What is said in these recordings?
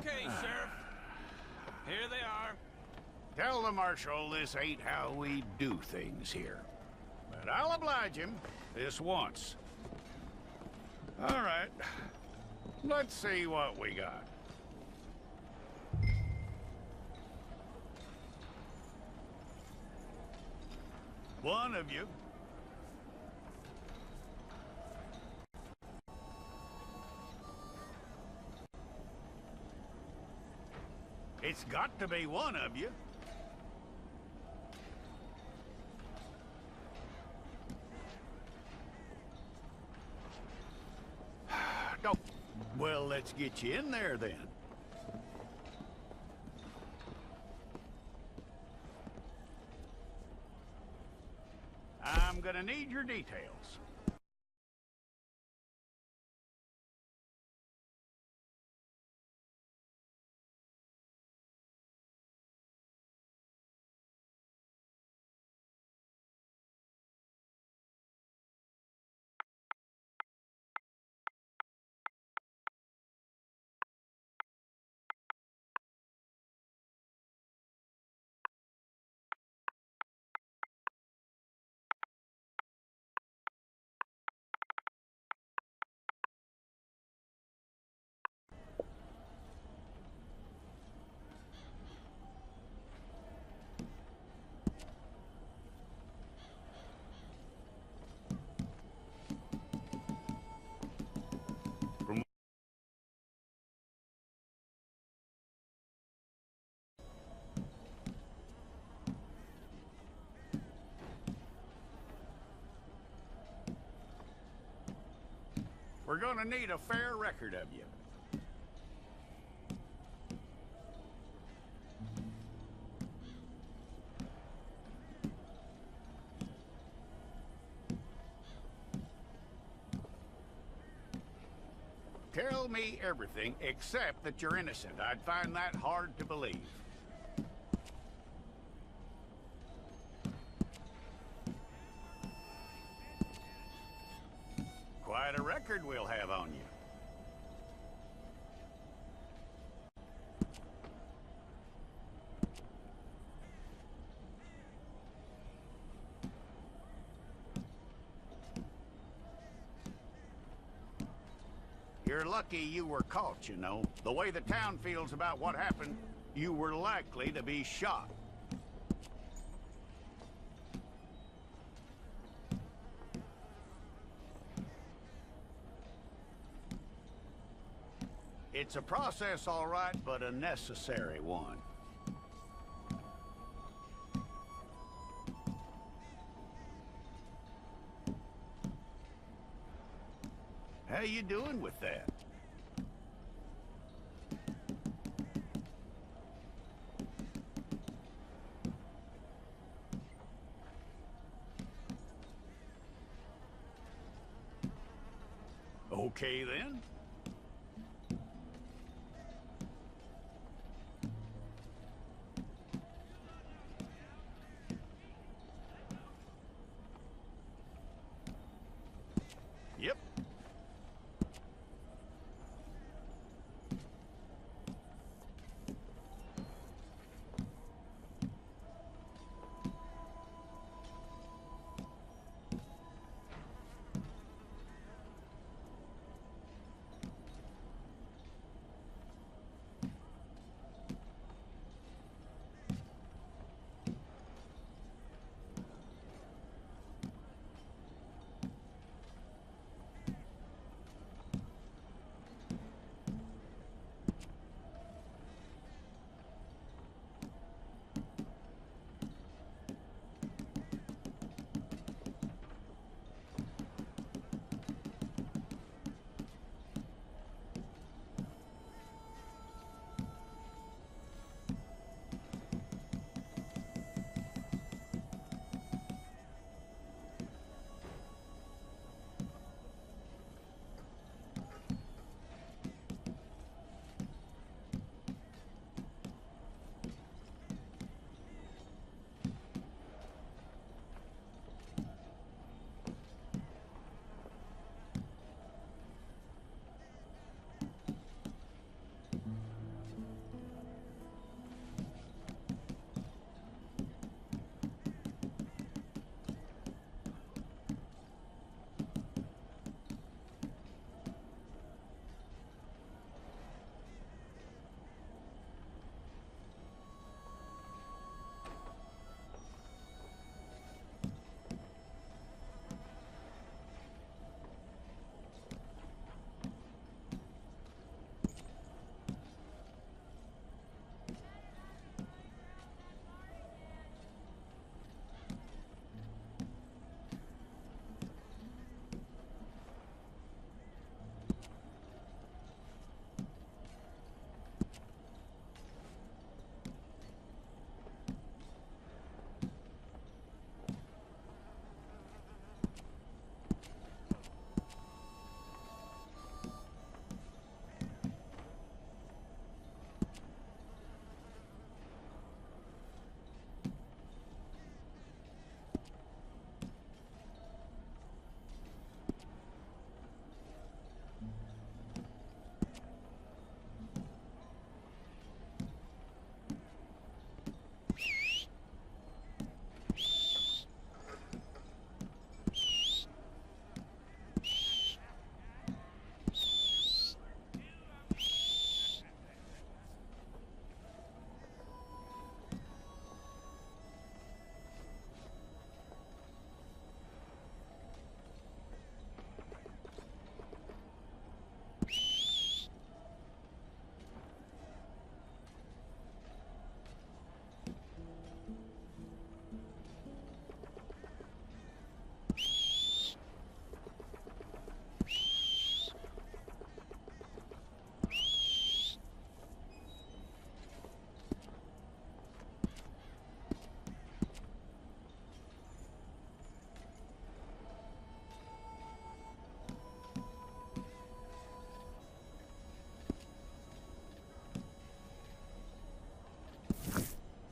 Okay, Sheriff. Here they are. Tell the Marshal this ain't how we do things here. But I'll oblige him this once. All right. Let's see what we got. One of you. It's got to be one of you. Don't. Well, let's get you in there then. I'm gonna need your details. We're gonna need a fair record of you. Tell me everything except that you're innocent. I'd find that hard to believe. Quite a record we'll have on you. You're lucky you were caught, you know. The way the town feels about what happened, you were likely to be shot. It's a process, all right, but a necessary one. How you doing with that? Okay, then. Yep.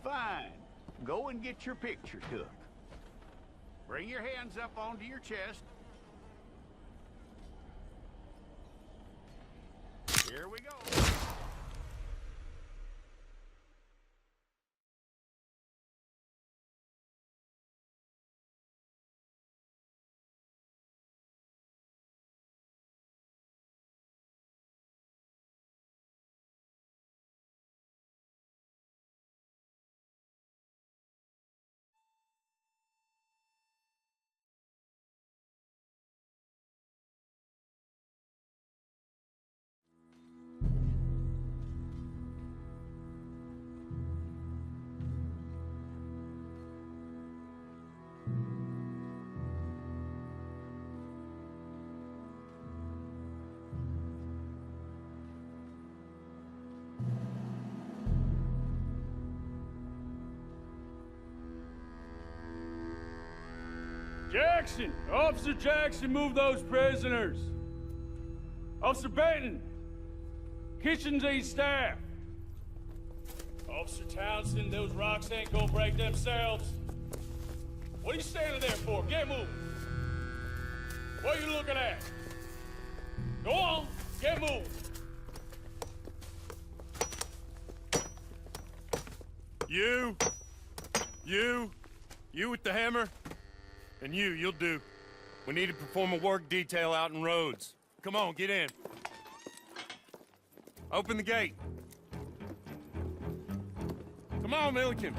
Fine. Go and get your picture took. Bring your hands up onto your chest. Here we go. Jackson! Officer Jackson, move those prisoners! Officer Benton! Kitchens aid staff! Officer Townsend, those rocks ain't gonna break themselves. What are you standing there for? Get moving! What are you looking at? Go on, get moving! You with the hammer? And you'll do. We need to perform a work detail out in Rhodes. Come on, get in. Open the gate. Come on, Milliken.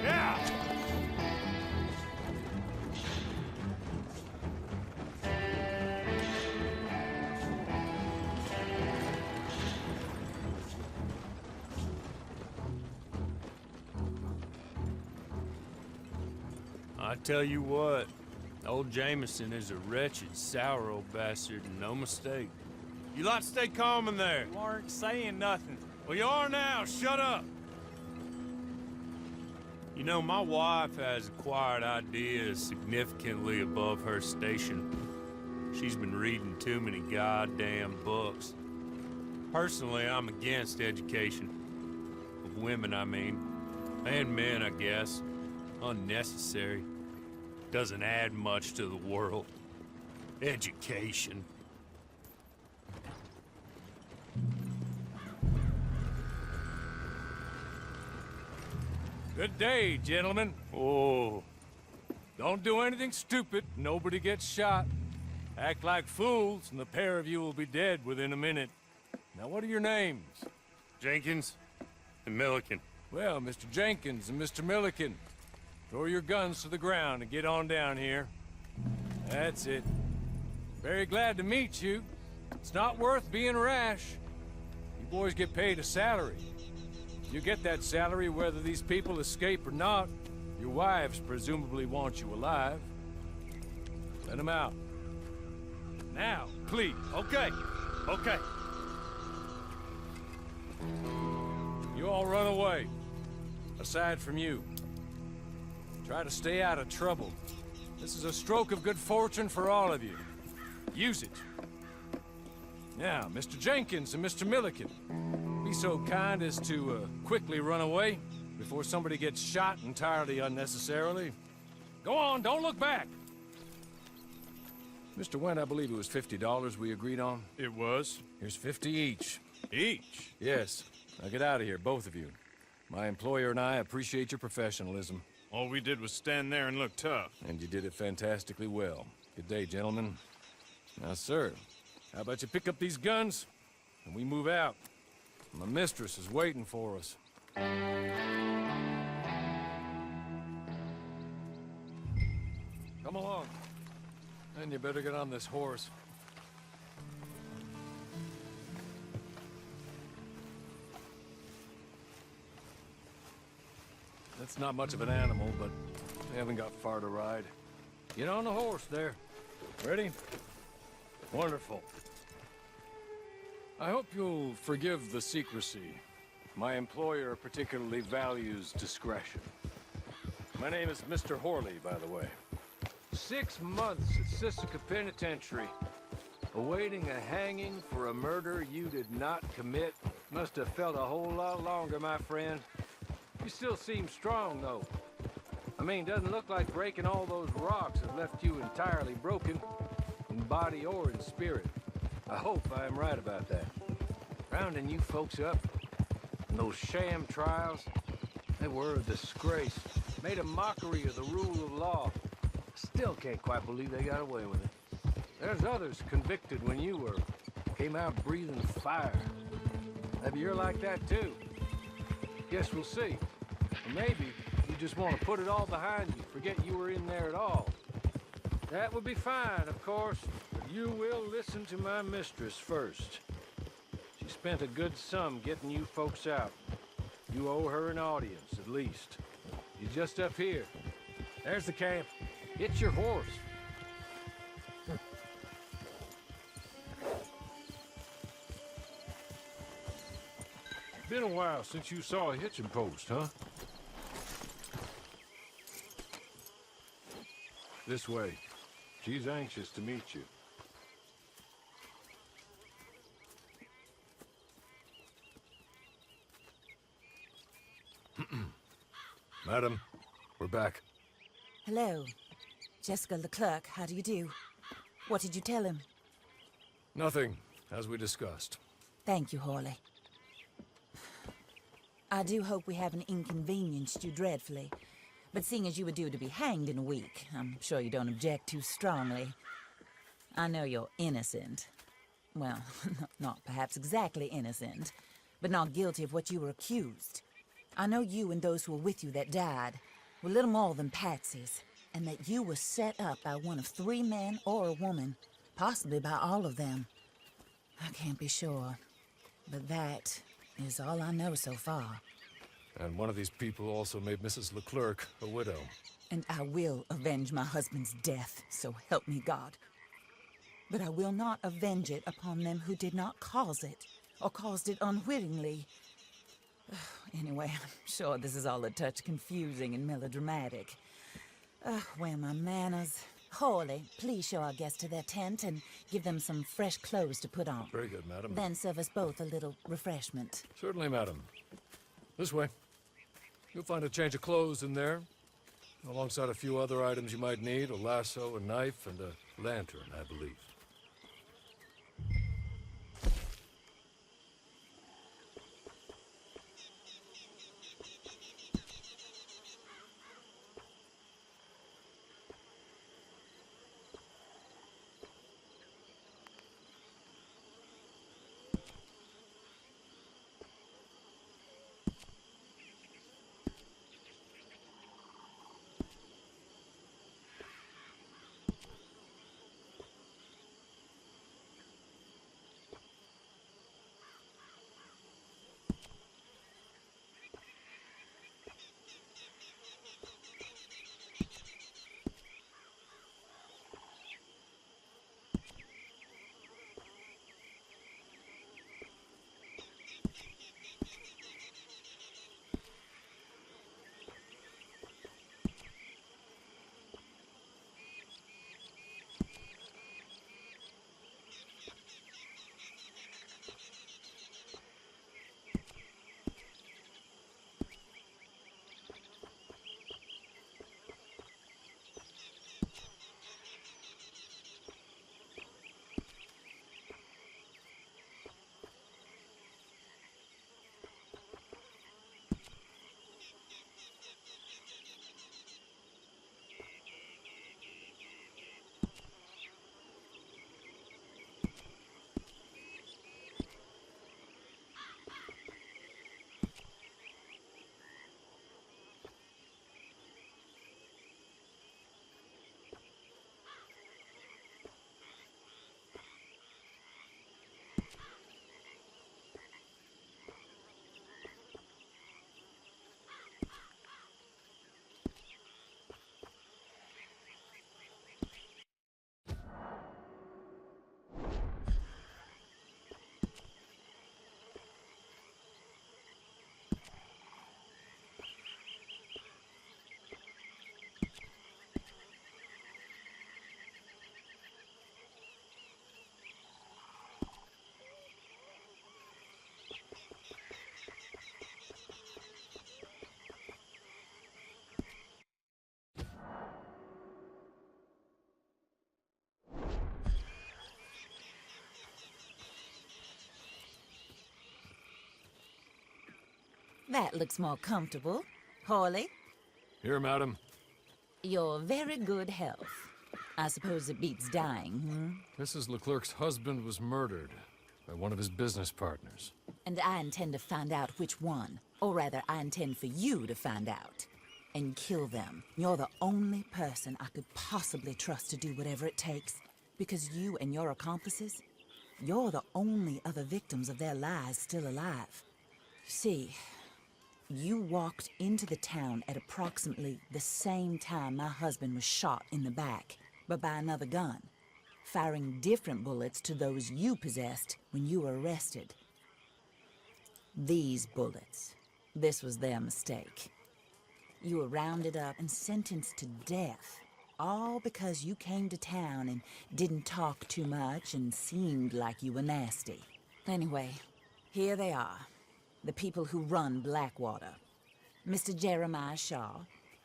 Yeah! I tell you what, old Jameson is a wretched, sour old bastard, and no mistake. You lot stay calm in there. You aren't saying nothing. Well, you are now. Shut up. You know, my wife has acquired ideas significantly above her station. She's been reading too many goddamn books. Personally, I'm against education. Of women, I mean. And men, I guess. Unnecessary. Doesn't add much to the world. Education. Good day, gentlemen. Oh. Don't do anything stupid. Nobody gets shot. Act like fools, and the pair of you will be dead within a minute. Now, what are your names? Jenkins and Milliken. Well, Mr. Jenkins and Mr. Milliken, throw your guns to the ground and get on down here. That's it. Very glad to meet you. It's not worth being rash. You boys get paid a salary. You get that salary whether these people escape or not. Your wives presumably want you alive. Let them out. Now, please. Okay. Okay. You all run away. aside from you. Try to stay out of trouble. This is a stroke of good fortune for all of you. Use it. Now, Mr. Jenkins and Mr. Milliken, be so kind as to quickly run away before somebody gets shot entirely unnecessarily. Go on, don't look back! Mr. Wendt, I believe it was $50 we agreed on. It was. Here's 50 each. Each? Yes. Now get out of here, both of you. My employer and I appreciate your professionalism. All we did was stand there and look tough. And you did it fantastically well. Good day, gentlemen. Now, sir, how about you pick up these guns, and we move out? My mistress is waiting for us. Come along. And you better get on this horse. That's not much of an animal, but they haven't got far to ride. Get on the horse there. Ready? Wonderful. I hope you'll forgive the secrecy. My employer particularly values discretion. My name is Mr. Horley, by the way. 6 months at Sisika Penitentiary, awaiting a hanging for a murder you did not commit. Must have felt a whole lot longer, my friend. You still seem strong, though. I mean, doesn't look like breaking all those rocks has left you entirely broken, in body or in spirit. I hope I am right about that. Rounding you folks up, and those sham trials, they were a disgrace. Made a mockery of the rule of law. Still can't quite believe they got away with it. There's others convicted when you were. Came out breathing fire. Maybe you're like that too. Guess we'll see. Or maybe you just want to put it all behind you, forget you were in there at all. That would be fine, of course, but you will listen to my mistress first. She spent a good sum getting you folks out. You owe her an audience, at least. She's just up here. There's the camp. Get your horse. Been a while since you saw a hitching post, huh? This way. She's anxious to meet you. Madam, we're back. Hello. Jessica Leclerc, how do you do? What did you tell him? Nothing, as we discussed. Thank you, Horley. I do hope we haven't inconvenienced you dreadfully. But seeing as you were due to be hanged in a week, I'm sure you don't object too strongly. I know you're innocent. Well, not perhaps exactly innocent, but not guilty of what you were accused. I know you and those who were with you that died were little more than patsies, and that you were set up by one of 3 men or a woman, possibly by all of them. I can't be sure, but that is all I know so far. And one of these people also made Mrs. Leclerc a widow. And I will avenge my husband's death, so help me God. But I will not avenge it upon them who did not cause it, or caused it unwittingly. Anyway, I'm sure this is all a touch confusing and melodramatic. Where are my manners? Horley, please show our guests to their tent and give them some fresh clothes to put on. Very good, madam. Then serve us both a little refreshment. Certainly, madam. This way. You'll find a change of clothes in there, alongside a few other items you might need, a lasso, a knife, and a lantern, I believe. That looks more comfortable. Hawley, Here, madam. your very good health. I suppose it beats dying, Mrs. Leclerc's husband was murdered by one of his business partners. And I intend to find out which one. Or rather, I intend for you to find out. And kill them. You're the only person I could possibly trust to do whatever it takes. Because you and your accomplices, you're the only other victims of their lies still alive. You see, you walked into the town at approximately the same time my husband was shot in the back, but by another gun, firing different bullets to those you possessed when you were arrested. These bullets, this was their mistake. You were rounded up and sentenced to death, all because you came to town and didn't talk too much and seemed like you were nasty. Anyway, here they are, the people who run Blackwater. Mr. Jeremiah Shaw,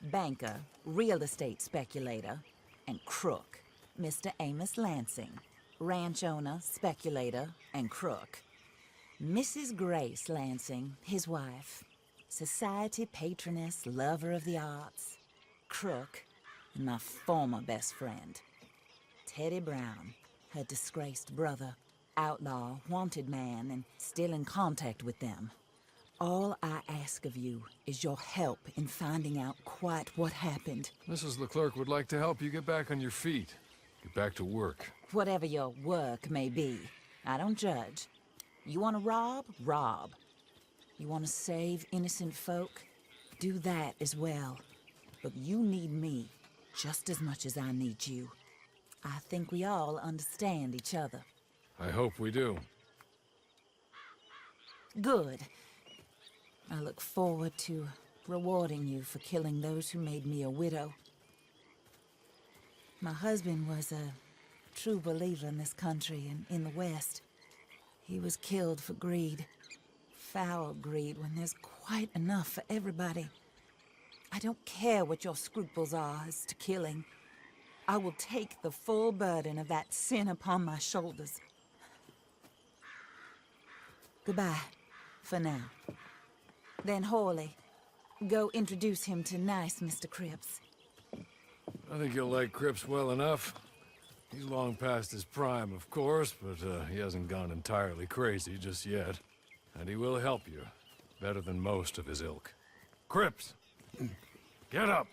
banker, real estate speculator, and crook. Mr. Amos Lansing, ranch owner, speculator, and crook. Mrs. Grace Lansing, his wife, society patroness, lover of the arts, crook, and my former best friend. Teddy Brown, her disgraced brother, outlaw, wanted man, and still in contact with them. All I ask of you is your help in finding out quite what happened. Mrs. Leclerc would like to help you get back on your feet. Get back to work. Whatever your work may be, I don't judge. You want to rob? Rob. You want to save innocent folk? Do that as well. But you need me just as much as I need you. I think we all understand each other. I hope we do. Good. I look forward to rewarding you for killing those who made me a widow. My husband was a true believer in this country and in the West. He was killed for greed. Foul greed when there's quite enough for everybody. I don't care what your scruples are as to killing. I will take the full burden of that sin upon my shoulders. Goodbye, for now. Then Hawley, go introduce him to nice Mr. Cripps. I think you'll like Cripps well enough. He's long past his prime, of course, but he hasn't gone entirely crazy just yet. And he will help you, better than most of his ilk. Cripps! Get up!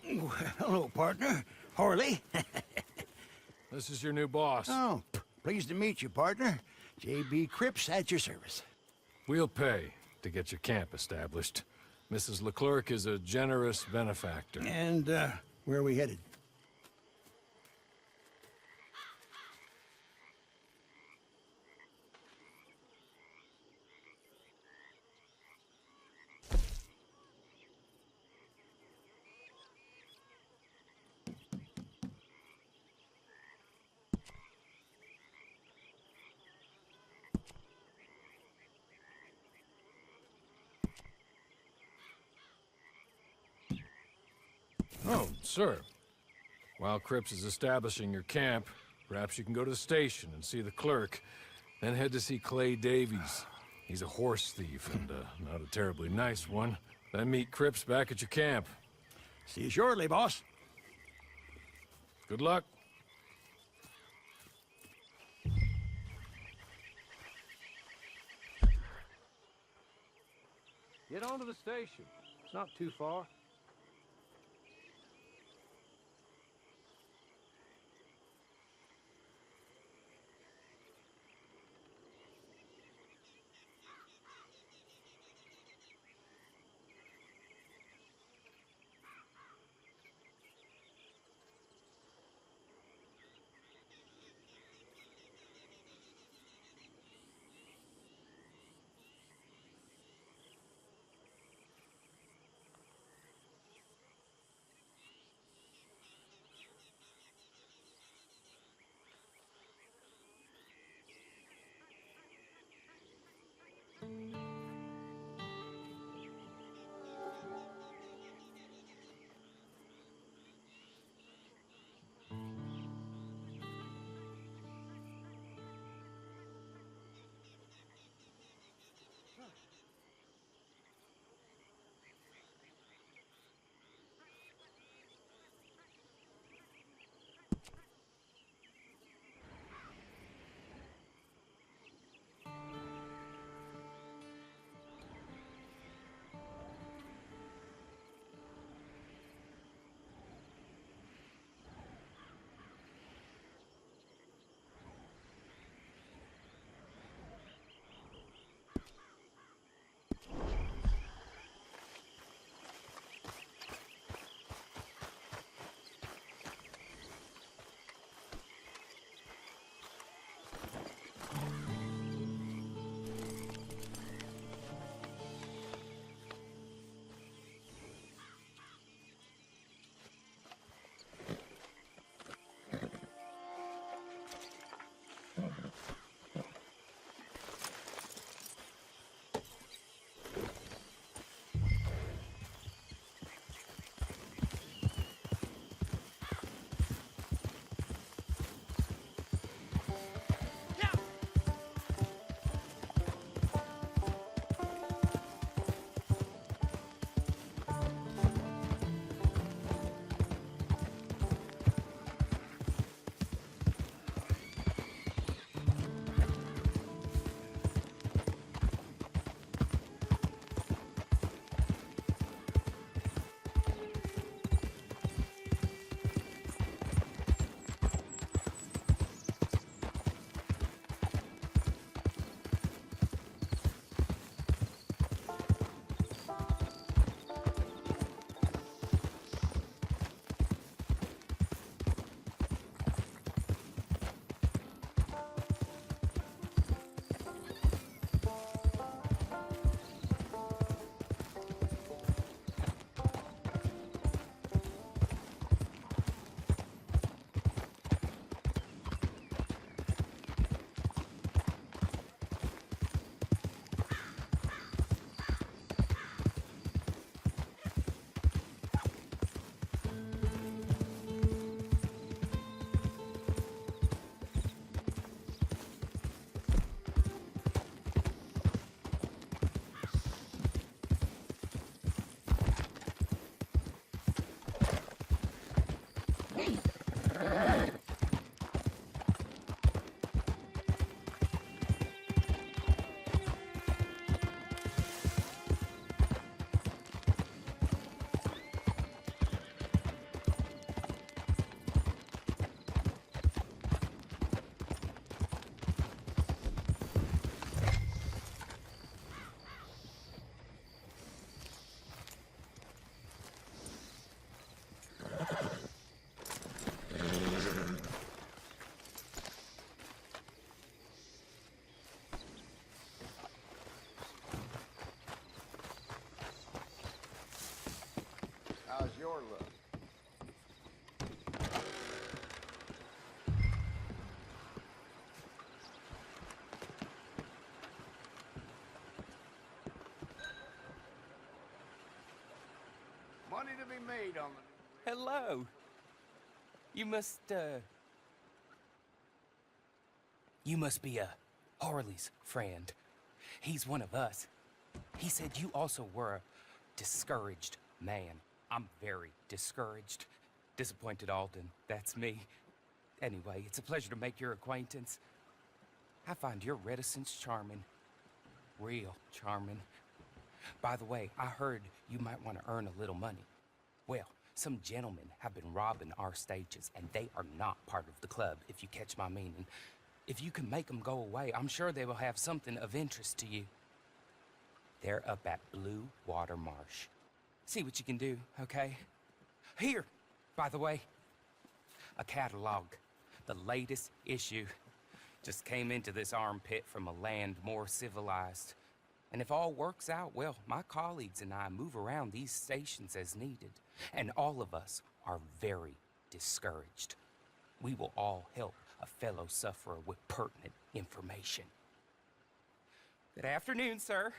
Hello, partner. Hawley. This is your new boss. Oh, pleased to meet you, partner. J.B. Cripps at your service. We'll pay to get your camp established. Mrs. Leclerc is a generous benefactor. And, where are we headed? Oh, sir. While Cripps is establishing your camp, perhaps you can go to the station and see the clerk, then head to see Clay Davies. He's a horse thief, and not a terribly nice one. Then meet Cripps back at your camp. See you shortly, boss. Good luck. Get on to the station. It's not too far. How's your luck? Money to be made on the... Hello. You must be Harley's friend. He's one of us. He said you also were a discouraged man. I'm very discouraged. Disappointed Alden, that's me. Anyway, it's a pleasure to make your acquaintance. I find your reticence charming. Real charming. By the way, I heard you might want to earn a little money. Well, some gentlemen have been robbing our stages, and they are not part of the club, if you catch my meaning. If you can make them go away, I'm sure they will have something of interest to you. They're up at Blue Water Marsh. See what you can do, okay? Here, by the way, a catalog. The latest issue. Just came into this armpit from a land more civilized. And if all works out, well, my colleagues and I move around these stations as needed. And all of us are very discouraged. We will all help a fellow sufferer with pertinent information. Good afternoon, sir.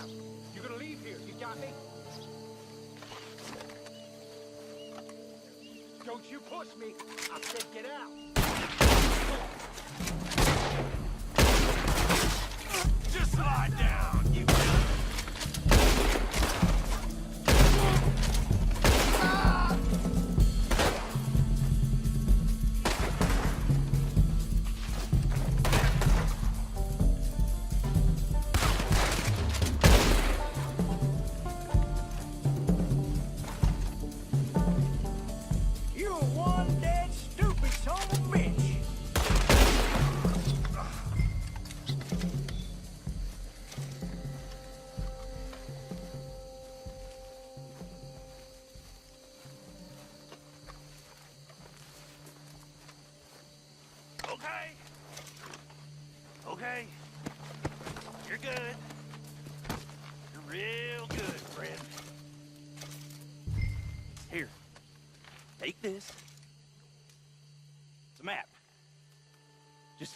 down. You're gonna leave here, you got me? Don't you push me. I said get out. Just lie down, you You're one dead stupid son of a bitch. Okay. Okay. You're good. You're real good, friend. Here. Take this. It's a map. Just...